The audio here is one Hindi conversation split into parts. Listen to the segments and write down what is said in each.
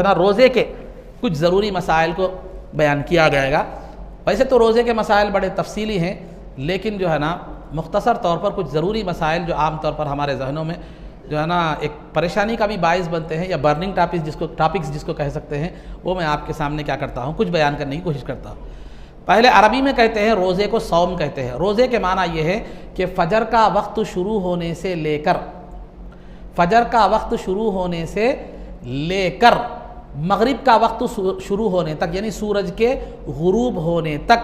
ना रोज़े के कुछ ज़रूरी मसाइल को बयान किया जाएगा। वैसे तो रोज़े के मसाइल बड़े तफसीली हैं, लेकिन जो है ना मुख्तसर तौर पर कुछ ज़रूरी मसाइल जो आम तौर पर हमारे जहनों में जो है ना एक परेशानी का भी बाइस बनते हैं, या बर्निंग टॉपिक्स जिसको कह सकते हैं, वो मैं आपके सामने क्या करता हूँ, कुछ बयान करने की कोशिश करता हूँ। पहले अरबी में कहते हैं रोज़े को सौम कहते हैं। रोज़े के माना ये है कि फ़जर का वक्त शुरू होने से लेकर मगरिब का वक्त शुरू होने तक, यानी सूरज के गुरूब होने तक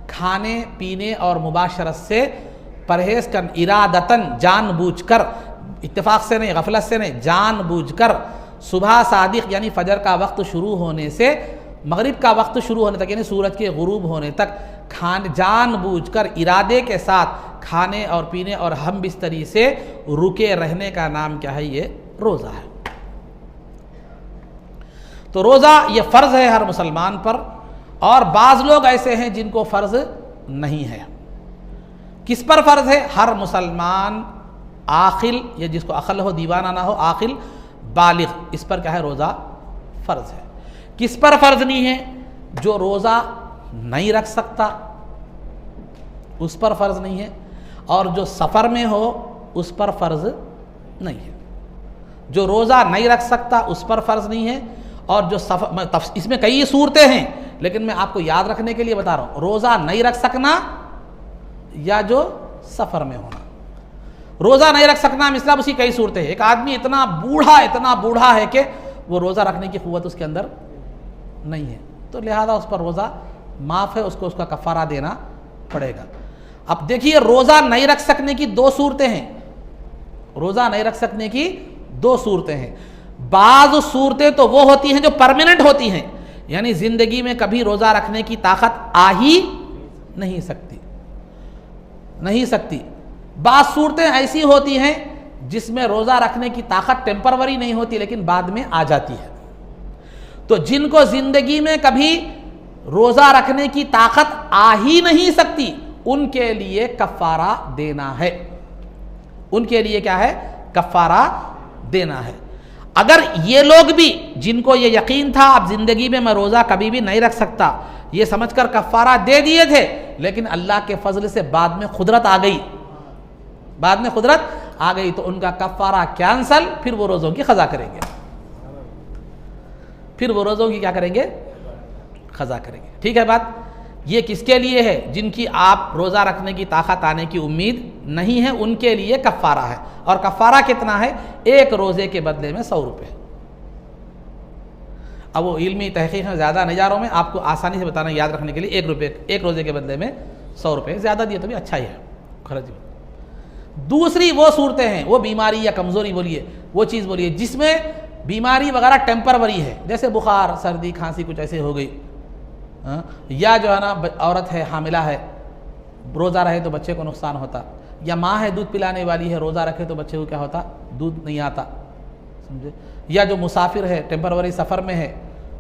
खाने पीने और मुबाशरत से परहेज़ कर, इरादतन जानबूझकर, इत्तेफाक से नहीं, गफलत से नहीं, जानबूझकर सुबह सादिक यानी फ़जर का वक्त शुरू होने से मगरिब का वक्त शुरू होने तक यानी सूरज के गुरूब होने तक जानबूझकर इरादे के साथ खाने और पीने और हम बिस्तरी से रुके रहने का नाम क्या है? ये रोज़ा है। तो रोज़ा ये फ़र्ज़ है हर मुसलमान पर, और बाज़ लोग ऐसे हैं जिनको फ़र्ज़ नहीं है। किस पर फ़र्ज़ है? हर मुसलमान आक़िल, या जिसको अक़ल हो, दीवाना ना हो, आक़िल बालिग़, इस पर क्या है? रोज़ा फ़र्ज़ है। किस पर फ़र्ज़ नहीं है? जो रोज़ा नहीं रख सकता उस पर फ़र्ज़ नहीं है, और जो सफ़र में हो उस पर फ़र्ज़ नहीं है। जो रोज़ा नहीं रख सकता उस पर फ़र्ज़ नहीं है, और जो सफ़र, इसमें कई सूरतें हैं, लेकिन मैं आपको याद रखने के लिए बता रहा हूँ। रोज़ा नहीं रख सकना या जो सफ़र में होना। रोज़ा नहीं रख सकना मतलब उसकी कई सूरतें हैं। एक आदमी इतना बूढ़ा है कि वो रोज़ा रखने की क़ुव्वत उसके अंदर नहीं है, तो लिहाजा उस पर रोज़ा माफ़ है, उसको उसका कफ़ारा देना पड़ेगा। अब देखिए, रोज़ा नहीं रख सकने की दो सूरतें हैं। रोज़ा नहीं रख सकने की दो सूरतें हैं। बाज़ सूरतें तो वो होती हैं जो परमानेंट होती हैं, यानी ज़िंदगी में कभी रोज़ा रखने की ताकत आ ही नहीं सकती। बाज़ सूरतें ऐसी होती हैं जिसमें रोज़ा रखने की ताकत टेम्परवरी नहीं होती, लेकिन बाद में आ जाती है। तो जिनको ज़िंदगी में कभी रोज़ा रखने की ताकत आ ही नहीं सकती, उनके लिए कफ़ारा देना है। उनके लिए क्या है? कफ़ारा देना है। अगर ये लोग भी, जिनको ये यकीन था अब ज़िंदगी में मैं रोज़ा कभी भी नहीं रख सकता, ये समझकर कफ़ारा दे दिए थे, लेकिन अल्लाह के फजल से बाद में खुदरत आ गई, तो उनका कफ़ारा कैंसल, फिर वो रोज़ों की क़ज़ा करेंगे। क़ज़ा करेंगे। ठीक है बात? ये किसके लिए है? जिनकी आप रोज़ा रखने की ताकत आने की उम्मीद नहीं है, उनके लिए कफ़ारा है। और कफ़ारा कितना है? एक रोज़े के बदले में 100 रुपये। अब वो इल्मी तहक़ीक़ में ज़्यादा नहीं जा रहा हूँ मैं, आपको आसानी से बताना, याद रखने के लिए। 1 रुपये, एक रोज़े के बदले में 100 रुपये, ज़्यादा दिए तो भी अच्छा ही है, खर्च। दूसरी वो सूरतें हैं, वो बीमारी या कमज़ोरी बोलिए, वो चीज़ बोलिए जिसमें बीमारी वगैरह टेम्परवरी है, जैसे बुखार, सर्दी, खांसी कुछ ऐसे हो गई, या जो है ना औरत है, हामिला है, रोज़ा रहे तो बच्चे को नुकसान होता, या माँ है दूध पिलाने वाली है, रोज़ा रखे तो बच्चे को क्या होता? दूध नहीं आता, समझे? या जो मुसाफिर है, टेम्परवरी सफ़र में है,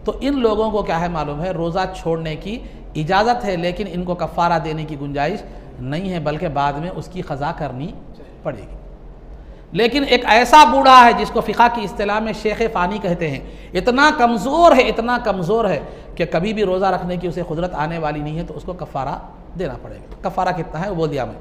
तो इन लोगों को क्या है मालूम है, रोज़ा छोड़ने की इजाज़त है, लेकिन इनको कफ़ारा देने की गुंजाइश नहीं है, बल्कि बाद में उसकी क़ज़ा करनी पड़ेगी। लेकिन एक ऐसा बूढ़ा है जिसको फ़िक़ा की इस्तिलाह में शेख फ़ानी कहते हैं, इतना कमज़ोर है कि कभी भी रोज़ा रखने की उसे क़ुदरत आने वाली नहीं है, तो उसको कफ़ारा देना पड़ेगा। कफ़ारा कितना है वो बोल दिया मैं।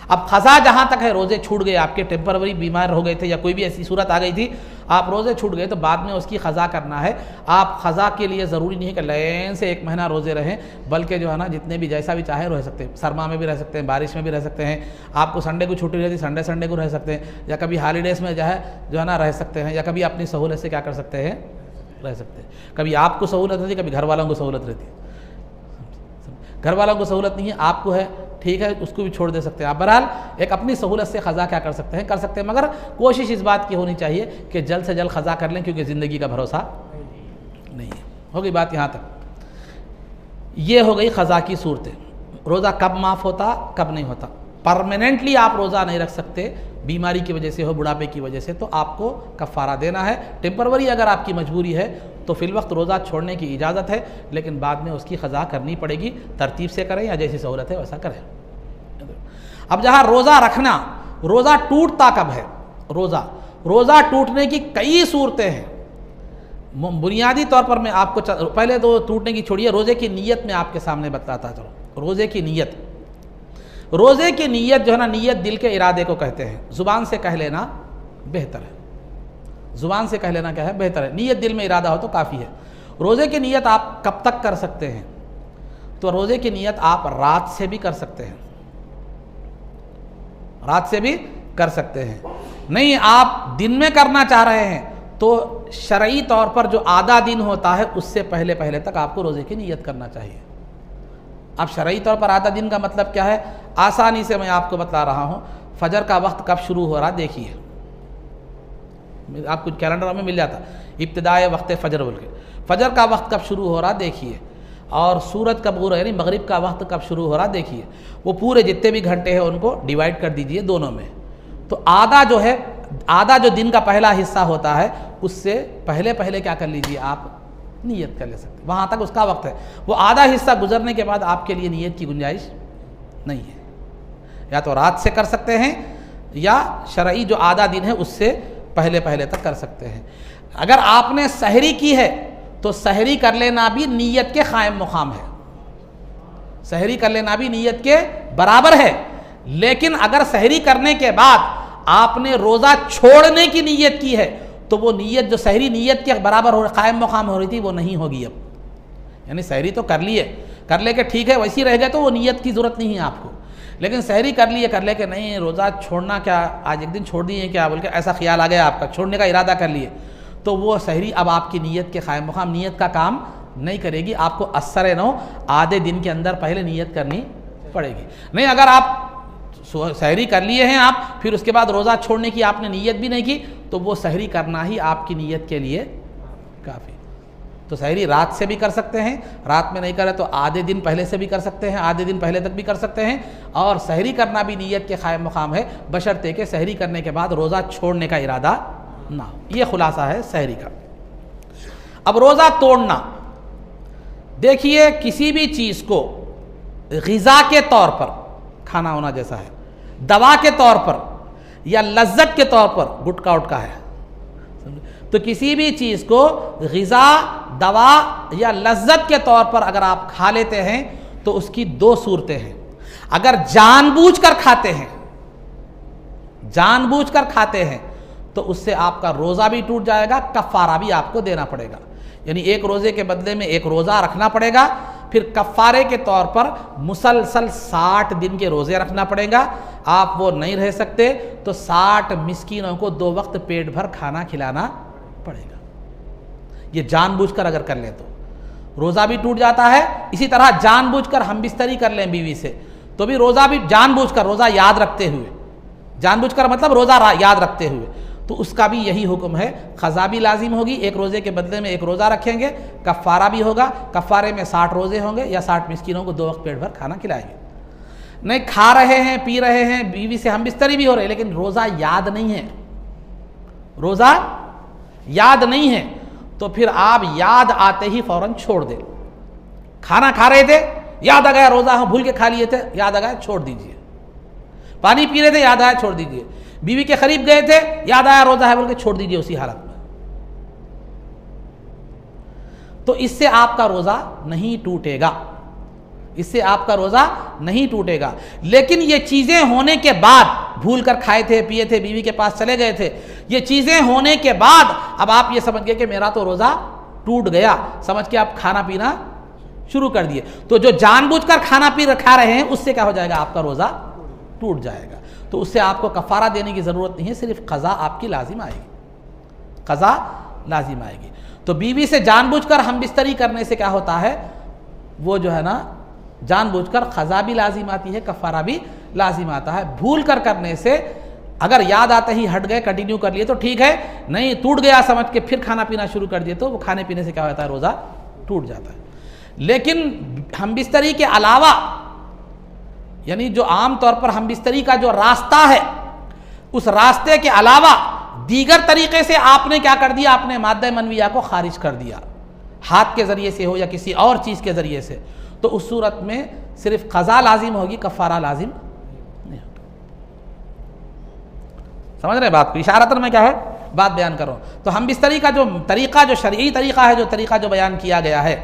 अब क़ज़ा जहाँ तक है, रोज़े छूट गए आपके, टेम्परवरी बीमार हो गए थे या कोई भी ऐसी सूरत आ गई थी, आप रोज़े छूट गए, तो बाद में उसकी क़ज़ा करना है। आप क़ज़ा के लिए ज़रूरी नहीं है कि लाइन से 1 महीना रोज़े रहें, बल्कि जो है ना जितने भी जैसा भी चाहे रह सकते हैं। सरमा में भी रह सकते हैं, बारिश में भी रह सकते हैं। आपको संडे को छुट्टी रहती, संडे को रह सकते हैं, या कभी हॉलीडेज़ में जो है ना रह सकते हैं, या कभी अपनी सहूलत से क्या कर सकते हैं, रह सकते हैं। कभी आपको सहूलत रहती है, कभी घर वालों को सहूलत रहती है। घर वालों को सहूलत नहीं है, आपको है, ठीक है, उसको भी छोड़ दे सकते हैं आप। बहरहाल एक अपनी सहूलत से क़ज़ा क्या कर सकते हैं, मगर कोशिश इस बात की होनी चाहिए कि जल्द से जल्द क़ज़ा कर लें, क्योंकि ज़िंदगी का भरोसा नहीं है। हो गई बात यहाँ तक। ये हो गई क़ज़ा की सूरतें। रोज़ा कब माफ़ होता, कब नहीं होता। परमानेंटली आप रोज़ा नहीं रख सकते, बीमारी की वजह से हो, बुढ़ापे की वजह से, तो आपको कफ़ारा देना है। टेम्परवरी अगर आपकी मजबूरी है तो फिल वक्त रोज़ा छोड़ने की इजाज़त है, लेकिन बाद में उसकी क़ज़ा करनी पड़ेगी। तरतीब से करें या जैसी सहूलत है वैसा करें। अब जहाँ रोज़ा रखना, रोज़ा टूटता कब है? रोज़ा टूटने की कई सूरतें हैं। बुनियादी तौर पर मैं आपको पहले तो टूटने की छोड़िए, रोज़े की नीयत में आपके सामने बताता चलो। रोज़े की नीयत, रोज़े की नीयत जो है ना, नीयत दिल के इरादे को कहते हैं। ज़ुबान से कह लेना बेहतर है, ज़ुबान से कह लेना क्या है, बेहतर है। नीयत दिल में इरादा हो तो काफ़ी है। रोज़े की नीयत आप कब तक कर सकते हैं? तो रोज़े की नीयत आप रात से भी कर सकते हैं, रात से भी कर सकते हैं। नहीं आप दिन में करना चाह रहे हैं तो शरई तौर पर जो आधा दिन होता है उससे पहले पहले तक आपको रोज़े की नीयत करना चाहिए। अब शरई तौर पर आधा दिन का मतलब क्या है, आसानी से मैं आपको बता रहा हूँ। फजर का वक्त कब शुरू हो रहा देखिए, आपको कैलेंडर में मिल जाता, इब्तिदाए वक्त फ़जर बोल के, फ़जर का वक्त कब शुरू हो रहा देखिए, और सूरज कब हो रहा यानी मगरिब का वक्त कब शुरू हो रहा देखिए। वो पूरे जितने भी घंटे हैं उनको डिवाइड कर दीजिए दोनों में। तो आधा जो है, आधा जो दिन का पहला हिस्सा होता है उससे पहले पहले क्या कर लीजिए, आप नियत कर ले सकते, वहाँ तक उसका वक्त है। वो आधा हिस्सा गुजरने के बाद आपके लिए नियत की गुंजाइश नहीं है। या तो रात से कर सकते हैं या शरई जो आधा दिन है उससे पहले पहले तक कर सकते हैं। अगर आपने सहरी की है तो सहरी कर लेना भी नीयत के कायम मुकाम है, सहरी कर लेना भी नीयत के बराबर है। लेकिन अगर सहरी करने के बाद आपने रोज़ा छोड़ने की नीयत की है तो वो नीयत जो सहरी नीयत के बराबर हो कायम मुकाम हो रही थी वो नहीं होगी अब। यानी सहरी तो कर लिए, कर लेके ठीक है वैसी रह गए तो वो नीयत की ज़रूरत नहीं है आपको। लेकिन सहरी कर लिए, कर लेके नहीं रोज़ा छोड़ना क्या, आज एक दिन छोड़ दिए क्या बोल के ऐसा ख्याल आ गया आपका, छोड़ने का इरादा कर लिए, तो वो सहरी अब आपकी नीयत के कायम मुकाम, नीयत का काम नहीं करेगी। आपको असर नौ आधे दिन के अंदर पहले नीयत करनी पड़ेगी। नहीं अगर आप सहरी कर लिए हैं आप, फिर उसके बाद रोज़ा छोड़ने की आपने नीयत भी नहीं की, तो वो सहरी करना ही आपकी नीयत के लिए काफ़ी। तो सहरी रात से भी कर सकते हैं, रात में नहीं करे तो आधे दिन पहले से भी कर सकते हैं, आधे दिन पहले तक भी कर सकते हैं। और सहरी करना भी नीयत के कायम मुकाम है, बशर्ते के सहरी करने के बाद रोज़ा छोड़ने का इरादा ना हो। ये खुलासा है सहरी का। अब रोज़ा तोड़ना, देखिए किसी भी चीज़ को ग़िज़ा के तौर पर, खाना होना जैसा है, दवा के तौर पर या लज्जत के तौर पर, गुटका उटका है, तो किसी भी चीज़ को ग़िज़ा, दवा या लज्जत के तौर पर अगर आप खा लेते हैं तो उसकी दो सूरतें हैं। अगर जानबूझकर खाते हैं, जानबूझकर खाते हैं तो उससे आपका रोज़ा भी टूट जाएगा, कफ़ारा भी आपको देना पड़ेगा। यानी एक रोज़े के बदले में एक रोज़ा रखना पड़ेगा, फिर कफ़ारे के तौर पर मुसलसल 60 दिन के रोज़े रखना पड़ेगा। आप वो नहीं रह सकते तो 60 मिस्कीनों को 2 वक्त पेट भर खाना खिलाना पड़ेगा। ये जानबूझकर अगर कर लें तो रोज़ा भी टूट जाता है। इसी तरह जानबूझकर हम बिस्तरी कर लें बीवी से तो भी रोज़ा भी जानबूझकर, रोज़ा याद रखते हुए, जानबूझकर मतलब रोज़ा याद रखते हुए, तो उसका भी यही हुक्म है। ख़ज़ा भी लाजिम होगी, एक रोज़े के बदले में एक रोज़ा रखेंगे, कफ़ारा भी होगा, कफ़ारे में 60 रोज़े होंगे या 60 मिस्कीनों को 2 वक्त पेट भर खाना खिलाएंगे। नहीं खा रहे हैं, पी रहे हैं, बीवी से हम बिस्तरी भी हो रहे हैं, लेकिन रोज़ा याद नहीं है, रोज़ा याद नहीं है, तो फिर आप याद आते ही फ़ौरन छोड़ दें। खाना खा रहे थे, याद आ गया रोज़ा हम भूल के खा लिए थे, याद आ गया छोड़ दीजिए। पानी पी रहे थे, याद आया छोड़ दीजिए। बीवी के करीब गए थे, याद आया रोज़ा है बोल के छोड़ दीजिए उसी हालत में। तो इससे आपका रोज़ा नहीं टूटेगा, इससे आपका रोज़ा नहीं टूटेगा। लेकिन ये चीज़ें होने के बाद, भूल कर खाए थे, पिए थे, बीवी के पास चले गए थे, ये चीज़ें होने के बाद अब आप ये समझ गए कि मेरा तो रोज़ा टूट गया, समझ के आप खाना पीना शुरू कर दिए, तो जो जानबूझकर खाना पी खा रहे हैं उससे क्या हो जाएगा, आपका रोज़ा टूट जाएगा। तो उससे आपको कफ़ारा देने की ज़रूरत नहीं है, सिर्फ क़ज़ा आपकी लाजिम आएगी, क़ज़ा लाजिम आएगी। तो बीवी से जानबूझकर हम बिस्तरी करने से क्या होता है, वो जो है ना जानबूझकर क़ज़ा भी लाजिम आती है, कफ़ारा भी लाजिम आता है। भूल कर करने से अगर याद आते ही हट गए, कंटिन्यू कर लिए तो ठीक है, नहीं टूट गया समझ के फिर खाना पीना शुरू कर दिए तो वो खाने पीने से क्या होता है, रोज़ा टूट जाता है। लेकिन हम बिस्तरी के अलावा, यानी जो आम तौर पर हम बिस्तरी का जो रास्ता है, उस रास्ते के अलावा दीगर तरीके से आपने क्या कर दिया, आपने माद्दा मनविया को खारिज कर दिया, हाथ के ज़रिए से हो या किसी और चीज़ के ज़रिए से, तो उस सूरत में सिर्फ क़ज़ा लाजिम होगी, कफ़ारा लाजिम नहीं होगा। समझ रहे बात को, इशारतन में क्या है, बात बयान कर रहा हूँ। तो हम बिस्तरी का जो तरीक़ा, जो शरई तरीक़ा है, जो तरीक़ा जो बयान किया गया है,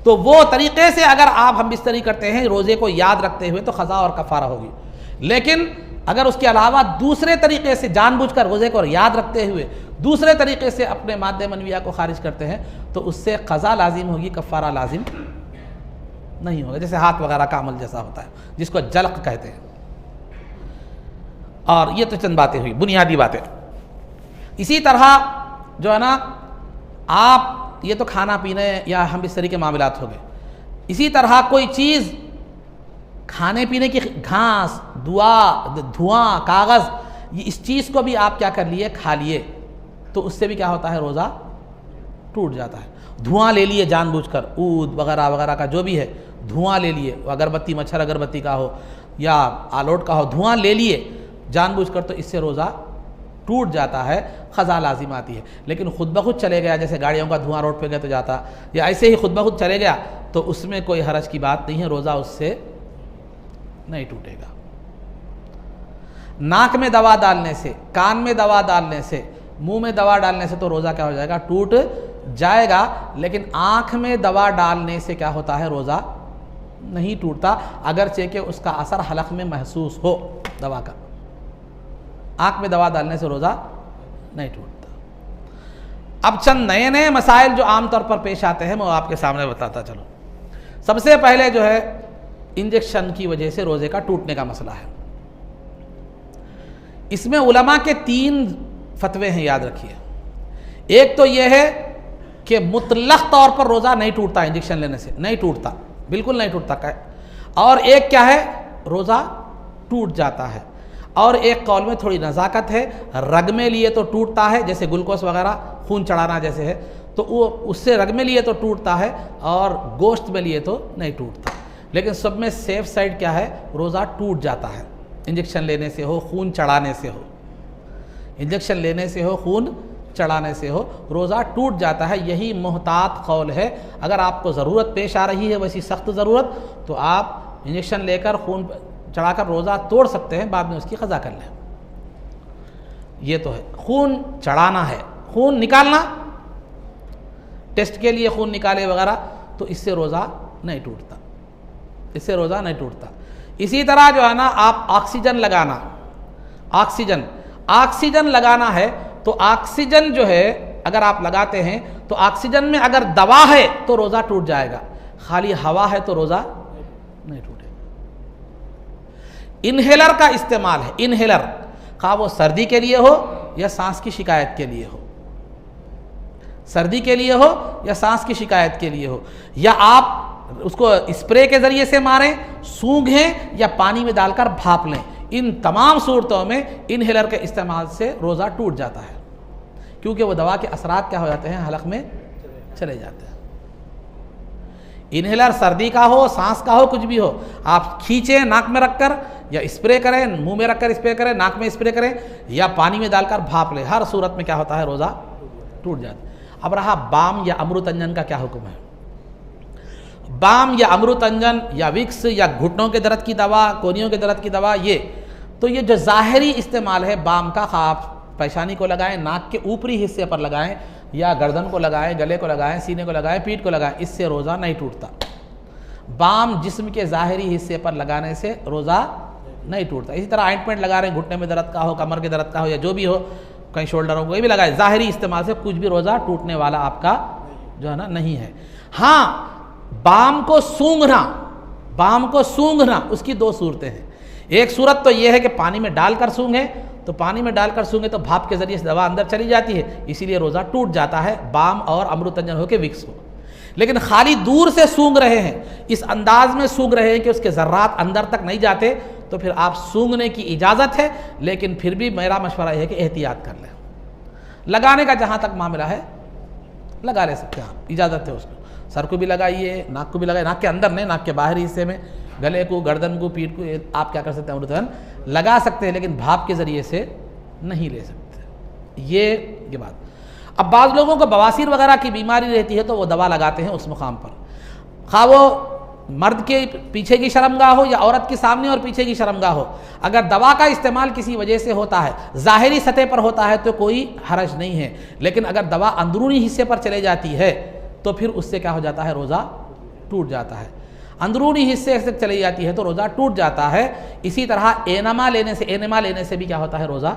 तो वो तरीक़े से अगर आप हम बिस्तरी करते हैं रोज़े को याद रखते हुए तो क़ज़ा और कफ़ारा होगी। लेकिन अगर उसके अलावा दूसरे तरीक़े से जानबूझकर रोज़े को याद रखते हुए दूसरे तरीक़े से अपने मादे मनविया को खारिज करते हैं तो उससे क़ज़ा लाजिम होगी, कफ़ारा लाजिम नहीं होगा। जैसे हाथ वगैरह का अमल जैसा होता है जिसको जलक कहते हैं। और ये तो चंद बातें हुई, बुनियादी बातें। इसी तरह जो है ना, आप ये तो खाना पीने या हम इस तरह के मामलात हो गए। इसी तरह कोई चीज़ खाने पीने की, घास, धुआं, कागज़, इस चीज़ को भी आप क्या कर लिए, खा लिए, तो उससे भी क्या होता है, रोज़ा टूट जाता है। धुआं ले लिए जानबूझकर, ऊद वगैरह वगैरह का जो भी है, धुआं ले लिए, अगरबत्ती, मच्छर अगरबत्ती का हो या आलोट का हो, धुआं ले लिए जानबूझकर, तो इससे रोज़ा टूट जाता है, क़ज़ा लाजिम आती है। लेकिन खुद ब खुद चले गया, जैसे गाड़ियों का धुआं रोड पे गया तो जाता, या ऐसे ही खुद ब खुद चले गया, तो उसमें कोई हरज की बात नहीं है, रोज़ा उससे नहीं टूटेगा। नाक में दवा डालने से, कान में दवा डालने से, मुंह में दवा डालने से तो रोज़ा क्या हो जाएगा, टूट जाएगा। लेकिन आँख में दवा डालने से क्या होता है, रोज़ा नहीं टूटता, अगरचे कि उसका असर हलक में महसूस हो दवा का। आँख में दवा डालने से रोज़ा नहीं टूटता। अब चंद नए नए मसाइल जो आमतौर पर पेश आते हैं मैं आपके सामने बताता चलो। सबसे पहले जो है इंजेक्शन की वजह से रोज़े का टूटने का मसला है। इसमें उलमा के 3 फतवे हैं, याद रखिए। एक तो यह है कि मुतलक तौर पर रोज़ा नहीं टूटता, इंजेक्शन लेने से नहीं टूटता, बिल्कुल नहीं टूटता। और एक क्या है, रोज़ा टूट जाता है। और एक कौल में थोड़ी नज़ाकत है, रग में लिए तो टूटता है, जैसे ग्लूकोज वगैरह खून चढ़ाना जैसे है, तो वो उससे रग में लिए तो टूटता है और गोश्त में लिए तो नहीं टूटता। लेकिन सब में सेफ साइड क्या है, रोज़ा टूट जाता है। इंजेक्शन लेने से हो, खून चढ़ाने से हो, इंजेक्शन लेने से हो, खून चढ़ाने से हो, रोज़ा टूट जाता है। यही मुहतात कौल है। अगर आपको ज़रूरत पेश आ रही है, वैसी सख्त ज़रूरत, तो आप इंजेक्शन लेकर खून चढ़ाकर रोज़ा तोड़ सकते हैं, बाद में उसकी क़ज़ा कर लें। ये तो है। खून चढ़ाना है, खून निकालना, टेस्ट के लिए खून निकाले वगैरह, तो इससे रोज़ा नहीं टूटता, इससे रोज़ा नहीं टूटता। इसी तरह जो है ना, आप ऑक्सीजन लगाना, ऑक्सीजन लगाना है, तो ऑक्सीजन जो है अगर आप लगाते हैं तो ऑक्सीजन में अगर दवा है तो रोज़ा टूट जाएगा, खाली हवा है तो रोज़ा नहीं टूटेगा। इनहेलर का इस्तेमाल है, इनहेलर का, वो सर्दी के लिए हो या सांस की शिकायत के लिए हो, सर्दी के लिए हो या सांस की शिकायत के लिए हो, या आप उसको स्प्रे के ज़रिए से मारें, सूंघें या पानी में डालकर भाप लें, इन तमाम सूरतों में इनहेलर के इस्तेमाल से रोज़ा टूट जाता है, क्योंकि वो दवा के असरात क्या हो जाते हैं, हलक में चले जाते हैं। इनहेलर सर्दी का हो, सांस का हो, कुछ भी हो, आप खींचें नाक में रखकर, या स्प्रे करें, मुंह में रखकर स्प्रे करें, नाक में स्प्रे करें, या पानी में डालकर भाप लें, हर सूरत में क्या होता है, रोज़ा टूट जाता है। अब रहा बाम या अमृतंजन का क्या हुक्म है। बाम या अमृतंजन या विक्स या घुटनों के दर्द की दवा, कोहनियों के दर्द की दवा, तो ये जो ज़ाहिरी इस्तेमाल है बाम का, आप पेशानी को लगाएं, नाक के ऊपरी हिस्से पर लगाएं, या गर्दन को लगाएं, गले को लगाएं, सीने को लगाएं, पीठ को लगाएं, इससे रोज़ा नहीं टूटता। बाम जिस्म के ज़ाहिरी हिस्से पर लगाने से रोज़ा नहीं टूटता। इसी तरह ऑइंटमेंट लगा रहे हैं, घुटने में दर्द का हो, कमर के दर्द का हो, या जो भी हो, कहीं शोल्डर हो, कोई भी लगाए, ज़ाहिरी इस्तेमाल से कुछ भी रोज़ा टूटने वाला आपका जो है ना नहीं है। हाँ, बाम को सूंघना, उसकी 2 सूरतें हैं। एक सूरत तो यह है कि पानी में डालकर सूंघें, तो पानी में डालकर सूंघे तो भाप के ज़रिए से दवा अंदर चली जाती है, इसीलिए रोज़ा टूट जाता है, बाम और अमृतंजन हो के विक्स हो। लेकिन खाली दूर से सूंघ रहे हैं, इस अंदाज में सूंघ रहे हैं कि उसके ज़र्रात अंदर तक नहीं जाते, तो फिर आप सूंघने की इजाज़त है, लेकिन फिर भी मेरा मशवरा यह है कि एहतियात कर लें। लगाने का जहाँ तक मामला है लगा ले सकते हैं आप, इजाज़त है उसको। सर को भी लगाइए, नाक को भी लगाइए, नाक के अंदर नहीं, नाक के बाहरी हिस्से में, गले को, गर्दन को, पीठ को, आप क्या कर सकते हैं, अमृतंजन लगा सकते हैं, लेकिन भाप के ज़रिए से नहीं ले सकते। ये बात। अब बाज़ लोगों को बवासीर वगैरह की बीमारी रहती है तो वो दवा लगाते हैं उस मुकाम पर, खा वो मर्द के पीछे की शर्मगाह हो या औरत के सामने और पीछे की शर्मगाह हो, अगर दवा का इस्तेमाल किसी वजह से होता है, ज़ाहिरी सतह पर होता है तो कोई हरज नहीं है, लेकिन अगर दवा अंदरूनी हिस्से पर चले जाती है तो फिर उससे क्या हो जाता है, रोज़ा टूट जाता है। अंदरूनी हिस्से से चली जाती है तो रोज़ा टूट जाता है। इसी तरह एनमा लेने से भी क्या होता है, रोज़ा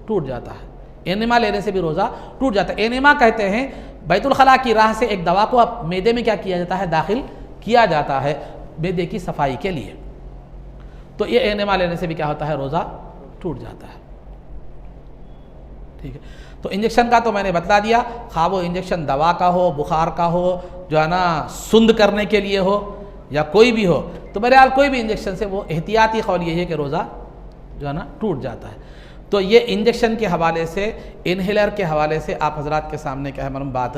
टूट जाता है। एनेमा लेने से भी रोज़ा टूट जाता है। एनेमा कहते हैं बैतुल खला की राह से एक दवा को अब मैदे में क्या किया जाता है, दाखिल किया जाता है मैदे की सफाई के लिए। तो ये एनेमा लेने से भी क्या होता है, रोज़ा टूट जाता है। ठीक है, तो इंजेक्शन का तो मैंने बतला दिया, खा वो इंजेक्शन दवा का हो, बुखार का हो, जो है ना सुंद करने के लिए हो या कोई भी हो, तो बहरहाल कोई भी इंजेक्शन से वो एहतियाती कौल ये है कि रोज़ा जो है ना टूट जाता है। तो ये इंजेक्शन के हवाले से, इनहेलर के हवाले से आप हजरात के सामने क्या है मरम बात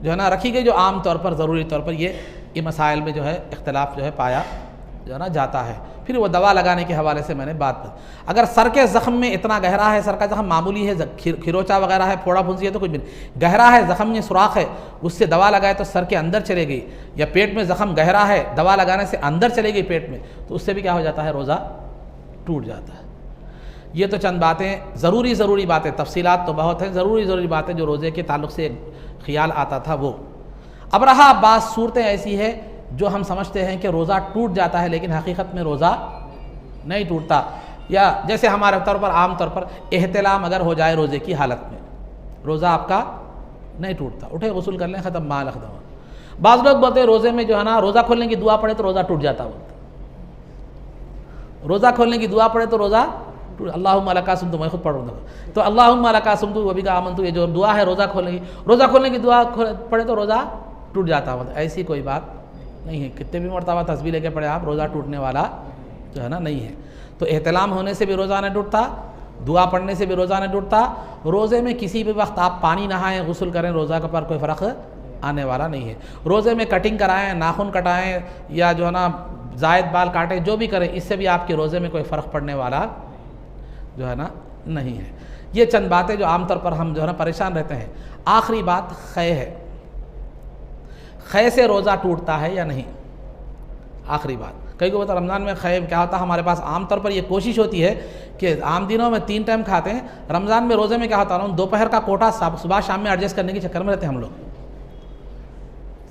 जो है ना रखी गई, जो आम तौर पर ज़रूरी तौर पर ये मसाइल में जो है इख्तलाफ जो है पाया जो है ना जाता है। फिर वो दवा लगाने के हवाले से मैंने बात की। अगर सर के ज़ख्म में इतना गहरा है, सर का ज़ख्म मामूली है, खिरोचा वगैरह है, फोड़ा फुंसी है तो कुछ भी नहीं, गहरा है ज़ख्म में सुराख है, उससे दवा लगाए तो सर के अंदर चले गई, या पेट में ज़ख्म गहरा है, दवा लगाने से अंदर चले गई पेट में, तो उससे भी क्या हो जाता है, रोज़ा टूट जाता है। ये तो चंद बातें ज़रूरी बातें, तफसीलात तो बहुत हैं, ज़रूरी बातें जो रोज़े के ताल्लुक़ से ख्याल आता था वो। अब रहा बात सूरतें ऐसी है जो हम समझते हैं कि रोज़ा टूट जाता है लेकिन हकीकत में रोज़ा नहीं टूटता, या जैसे हमारे तौर पर आम तौर पर एहतिलाम अगर हो जाए रोज़े की हालत में, रोज़ा आपका नहीं टूटता, उठे गुस्ल कर लें, ख़त्म माल अख़दम। बाज़ लोग बोलते हैं रोज़े में जो है ना रोज़ा खोलने की दुआ पढ़े तो रोज़ा टूट जाता, बोलते रोज़ा खोलने की दुआ पढ़े तो रोज़ा अल्लाहुम्मा लका सुमतु, मैं खुद पढ़ूँगा तो अल्लाहुम्मा लका सुमतु व बिका आमनतु, ये जो दुआ है रोज़ा खोलने की दुआ पढ़े तो रोज़ा टूट जाता। ऐसी कोई बात नहीं है, कितने भी मरतबा तस्बीह लेके पढ़े आप, रोज़ा टूटने वाला जो है ना नहीं है। तो एहतलाम होने से भी रोज़ा नहीं टूटता, दुआ पढ़ने से भी रोज़ा नहीं टूटता। रोज़े में किसी भी वक्त आप पानी नहाएं, गुस्ल करें, रोज़ा के पर कोई फ़र्क आने वाला नहीं है। रोज़े में कटिंग कराएं, नाखून कटाएं या जो है ना ज़ायद बाल काटें, जो भी करें, इससे भी आपके रोज़े में कोई फ़र्क पड़ने वाला जो है ना नहीं है। ये चंद बातें जो आमतौर पर हम जो है ना परेशान रहते हैं। आखिरी बात ख़य है, ख़य से रोज़ा टूटता है या नहीं, आखिरी बात। कई को बता रमज़ान में ख़य क्या होता है, हमारे पास आम तौर पर ये कोशिश होती है कि आम दिनों में 3 टाइम खाते हैं, रमज़ान में रोज़े में क्या होता है, दोपहर का कोटा सुबह शाम में एडजस्ट करने के चक्कर में रहते हैं हम लोग,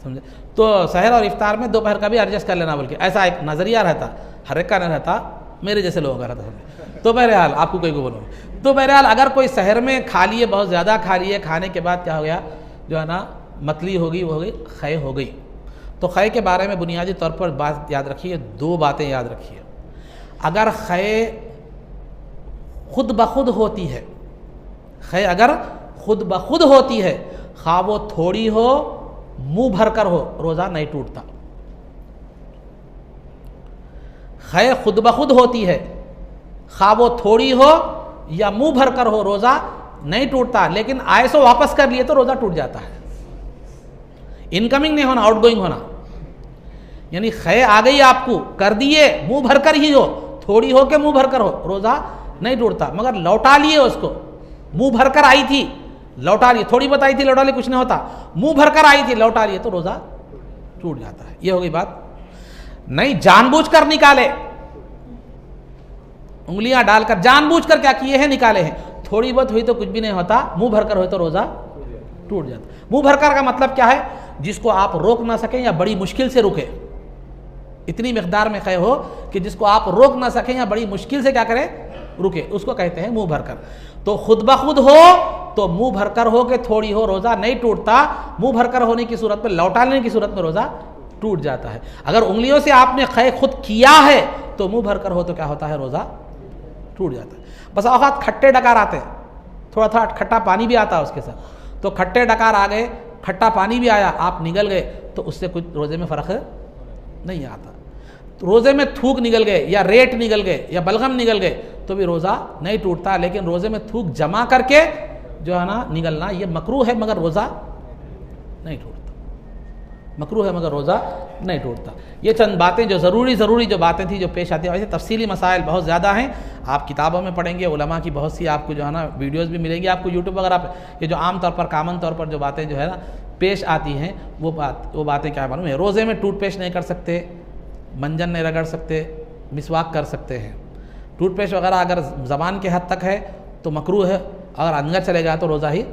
समझे। तो सहर और इफ्तार में दोपहर का भी एडजस्ट कर लेना, बल्कि ऐसा एक नज़रिया रहता, हर एक का नहीं रहता, मेरे जैसे लोगों का रहता। तो बहरहाल आपको कोई को बोलूँ, तो बहरहाल अगर कोई शहर में खा लिए, बहुत ज़्यादा खा लिए, खाने के बाद क्या हो गया जो है ना मतली होगी, वो हो गई ख़य हो गई। तो ख़य के बारे में बुनियादी तौर पर बात याद रखिए, 2 बातें याद रखिए। अगर ख़य खुद ब खुद होती है, ख़य अगर खुद ब खुद होती है, खा वो थोड़ी हो, मुंह भर कर हो, रोज़ा नहीं टूटता। ख़य खुद ब खुद होती है, खा वो थोड़ी हो या मुंह भर कर हो, रोज़ा नहीं टूटता। लेकिन आए सो वापस कर लिए तो रोज़ा टूट जाता है। इनकमिंग नहीं होना, आउटगोइंग होना, यानी ख़य आ गई आपको, कर दिए, मुंह भर कर ही हो, थोड़ी हो के मुंह भर कर हो, रोज़ा नहीं टूटता। मगर लौटा लिए उसको, मुंह भर कर आई थी, लौटा लिए, थोड़ी बताई थी, लौटा लिए, कुछ नहीं होता, मुंह भर कर आई थी, लौटा लिए तो रोज़ा टूट जाता है। ये हो गई बात। नहीं जानबूझकर निकाले, उंगलियां डालकर जानबूझकर क्या किए हैं, निकाले हैं, थोड़ी बहुत हुई तो कुछ भी नहीं होता, मुंह भरकर हो तो रोज़ा टूट जाता। मुंह भरकर का मतलब क्या है, जिसको आप रोक ना सकें या बड़ी मुश्किल से रुके, इतनी मिकदार में ख़य हो कि जिसको आप रोक ना सकें या बड़ी मुश्किल से क्या करें, रुके, उसको कहते हैं मुंह भरकर। तो खुद ब खुद हो तो मुंह भरकर हो के थोड़ी हो, रोज़ा नहीं टूटता। मुंह भरकर होने की सूरत में, लौटा लेने की सूरत में रोज़ा टूट जाता है। अगर उंगलियों से आपने ख़य खुद किया है तो मुंह भरकर हो तो क्या होता है, रोज़ा टूट जाता है। बस औक़ात खट्टे डकार आते हैं, थोड़ा थोड़ा खट्टा पानी भी आता है उसके साथ, तो खट्टे डकार आ गए, खट्टा पानी भी आया, आप निगल गए, तो उससे कुछ रोज़े में फ़र्क नहीं आता। तो रोज़े में थूक निकल गए या रेत निकल गए या बलगम निकल गए तो भी रोज़ा नहीं टूटता। लेकिन रोज़े में थूक जमा करके जो है ना निगलना, ये मकरूह है, मगर रोज़ा नहीं टूटता, मकरूह है मगर रोज़ा नहीं टूटता। ये चंद बातें जो ज़रूरी जो बातें थी जो पेश आती हैं। वैसे तफसीली मसाइल बहुत ज़्यादा हैं, आप किताबों में पढ़ेंगे, उलमा की बहुत सी आपको जो है ना वीडियोस भी मिलेंगी आपको यूट्यूब वगैरह पे। ये जो आम तौर पर कामन तौर पर जो बातें जो है ना पेश आती हैं, वो बातें क्या मालूम है, रोज़े में टूथपेस्ट नहीं कर सकते, मंजन नहीं रगड़ सकते, मिसवाक कर सकते हैं। टूथपेस्ट वगैरह अगर ज़बान के हद तक है तो मकरूह है, अगर अंदर चलेगा तो रोज़ा ही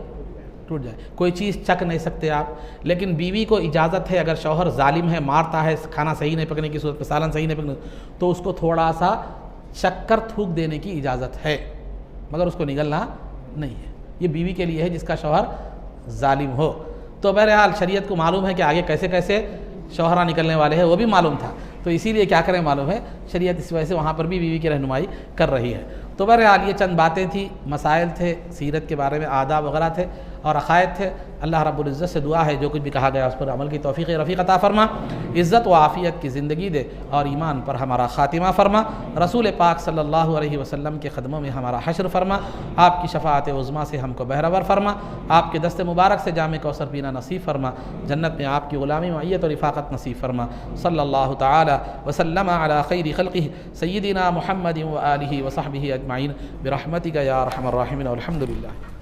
टूट जाए। कोई चीज़ चख नहीं सकते आप, लेकिन बीवी को इजाज़त है, अगर शौहर जालिम है, मारता है, खाना सही नहीं पकने की सूरत में, सालन सही नहीं पकने, तो उसको थोड़ा सा शक्कर थूक देने की इजाज़त है, मगर उसको निगलना नहीं है। ये बीवी के लिए है जिसका शौहर जालिम हो। तो बहरहाल शरीयत को मालूम है कि आगे कैसे कैसे शौहरा निकलने वाले हैं, वो भी मालूम था, तो इसीलिए क्या करें मालूम है, शरीयत इस वजह से वहाँ पर भी बीवी की रहनुमाई कर रही है। तो बहरहाल ये चंद बातें थी, मसाइल थे, सीरत के बारे में आदाब वगैरह थे और अक़ायद थे। अल्लाह रब्बुल इज़्ज़त से दुआ है जो कुछ भी कहा गया उस पर अमल की तौफ़ीक़ रफ़ीक़ अता फ़रमा, इज़्ज़त व आफ़ियत की ज़िंदगी दे और ईमान पर हमारा ख़ातिमा फ़रमा, रसूल पाक सल्लल्लाहु अलैहि वसल्लम के क़दमों में हमारा हश्र फ़रमा, आपकी शफ़ाअत उज़्मा से हमको बहरवर फ़रमा, आपके दस्त मुबारक से जामे कौसर पीना नसीब फ़रमा, जन्नत में आपकी ग़ुलामी मइयत और रिफ़ाक़त नसीब फ़रमा। सल्लल्लाहु तआला वसल्लम अला ख़ैरि ख़ल्क़िही सय्यिदिना मुहम्मदिन व आलिहि व सहबिही अजमाइन बिरहमतिका या अरहमर राहिमीन। अल्हम्दुलिल्लाह।